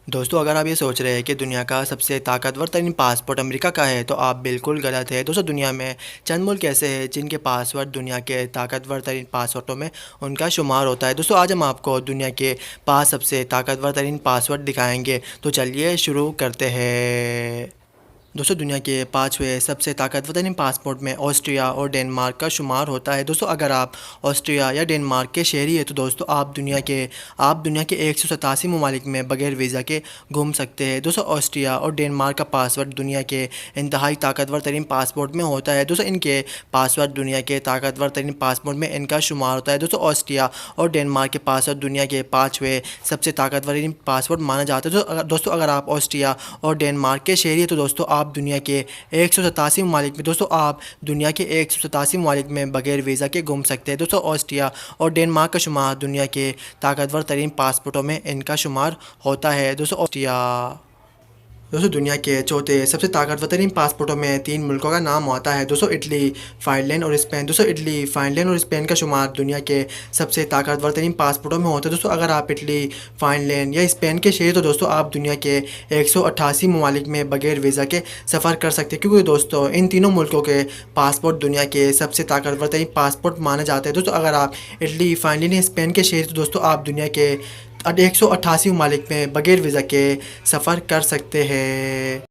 दोस्तों अगर आप ये सोच रहे हैं कि दुनिया का सबसे ताकतवर तरीन पासपोर्ट अमेरिका का है तो आप बिल्कुल गलत है। दोस्तों दुनिया में चंद मुल्क ऐसे हैं जिनके पासवर्ड दुनिया के ताकतवर तरीन पासवर्डों में उनका शुमार होता है। दोस्तों आज हम आपको दुनिया के 5 सबसे ताकतवर तरीन पासवर्ड दिखाएंगे, तो चलिए शुरू करते हैं। दोस्तों दुनिया के 5वें सबसे ताकतवर तरीन पासपोर्ट में ऑस्ट्रिया और डेनमार्क का शुमार होता है। दोस्तों अगर आप ऑस्ट्रिया या डेनमार्क के शहरी हैं तो दोस्तों आप दुनिया के 187 ममालिक में बगैर वीज़ा के घूम सकते हैं। दोस्तों ऑस्ट्रिया और डेनमार्क का पासवर्ड दुनिया के इंतहाई ताकतवर तरीन पासपोर्ट में होता है। दोस्तों इनके पासवर्ड दुनिया के ताकतवर तरीन पासपोर्ट में इनका शुमार होता है। दोस्तों ऑस्ट्रिया और डेनमार्क के पासवर्ड दुनिया के 5वें सबसे ताकतवर तरीन पासपोर्ट माना जाता है। तो दोस्तों अगर आप ऑस्ट्रिया और डेनमार्क के शहरी हैं तो दोस्तों आप दुनिया के 187 ममालिक में आप दुनिया के 187 ममालिक में बगैर वीज़ा के घूम सकते हैं। दोस्तों ऑस्ट्रिया और डेनमार्क का शुमार दुनिया के ताकतवर तरीन पासपोर्टों में इनका शुमार होता है। दोस्तों दुनिया के चौथे सबसे ताकतवर तरीन पासपोर्टों में 3 मुल्कों का नाम आता है। दोस्तों इटली, फ़िनलैंड और स्पेन। दोस्तों इटली, फ़िनलैंड और स्पेन का शुमार दुनिया के सबसे ताकतवर तरीन पासपोर्टों में होता है। दोस्तों अगर आप इटली, फ़िनलैंड या स्पेन के शहरी तो दोस्तों आप दुनिया के 188 ममालिक में बगैर वीज़ा के सफ़र कर सकते हैं, क्योंकि दोस्तों इन तीनों मुल्कों के पासपोर्ट दुनिया के सबसे ताकतवर तरीन पासपोर्ट माने जाते हैं। दोस्तों अगर आप इटली, फ़िनलैंड या स्पेन के शहरी तो दोस्तों आप दुनिया के 188 ममालिक में बगैर वीज़ा के सफ़र कर सकते हैं।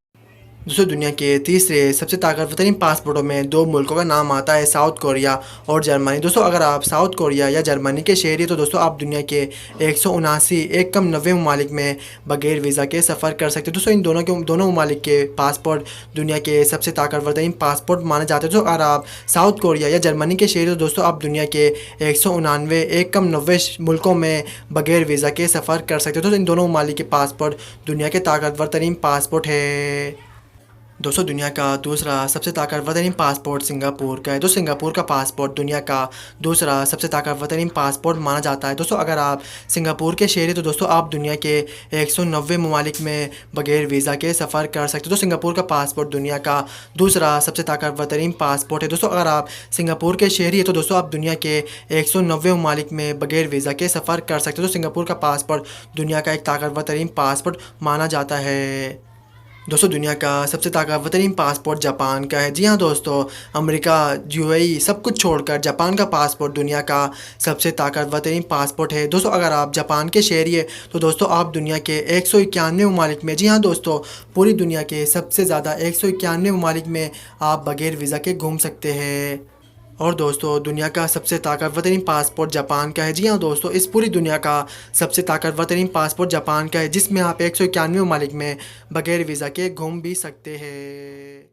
दोस्तों दुनिया के तीसरे सबसे ताकतवर तरीन पासपोर्टों में 2 मुल्कों का नाम आता है, साउथ कोरिया और जर्मनी। दोस्तों अगर आप साउथ कोरिया या जर्मनी के शहरी तो दोस्तों आप दुनिया के 179 एक कम 90 ममालिक में बगैर वीज़ा के सफ़र कर सकते हैं। दोस्तों इन दोनों ममालिक के पासपोर्ट दुनिया के सबसे ताकतवर तरीन पासपोर्ट माने जाते हैं। तो अगर आप साउथ कोरिया या जर्मनी के शहरी तो दोस्तों आप दुनिया के 199 एक कम 90 मुल्कों में बगैर वीज़ा के सफ़र कर सकते हैं। तो इन दोनों ममालिक के पासपोर्ट दुनिया के ताकतवर तरीन पासपोर्ट है। दोस्तों दुनिया का दूसरा सबसे ताकतवर तरीन पासपोर्ट सिंगापुर का है। तो सिंगापुर का पासपोर्ट दुनिया का दूसरा सबसे ताकतवर तरीन पासपोर्ट माना जाता है। दोस्तों अगर आप सिंगापुर के शहरी तो दोस्तों आप दुनिया के 190 ममालिक में बगैर वीज़ा के सफ़र कर सकते हो। तो सिंगापुर का पासपोर्ट दुनिया का दूसरा सबसे ताकतवर तरीन पासपोर्ट है। दोस्तों अगर आप सिंगापुर के शहरी है तो दोस्तों आप दुनिया के 190 ममालिक में बगैर वीज़ा के सफ़र कर सकते हो। तो सिंगापुर का पासपोर्ट दुनिया का एक ताकतवर तरीन पासपोर्ट माना जाता है। दोस्तों दुनिया का सबसे ताकतवर तरीन पासपोर्ट जापान का है। जी हाँ दोस्तों, अमेरिका, यूएई सब कुछ छोड़कर जापान का पासपोर्ट दुनिया का सबसे ताकतवर तरीन पासपोर्ट है। दोस्तों अगर आप जापान के शहरी है तो दोस्तों आप दुनिया के 191 ममालिक में, जी हाँ दोस्तों, पूरी दुनिया के सबसे ज़्यादा 191 ममालिक में आप बगैर वीज़ा के घूम सकते हैं। और दोस्तों दुनिया का सबसे ताकतवर तरीन पासपोर्ट जापान का है। जी हाँ दोस्तों, इस पूरी दुनिया का सबसे ताकतवर तरीन पासपोर्ट जापान का है, जिसमें आप 191 ममालिक में बगैर वीज़ा के घूम भी सकते हैं।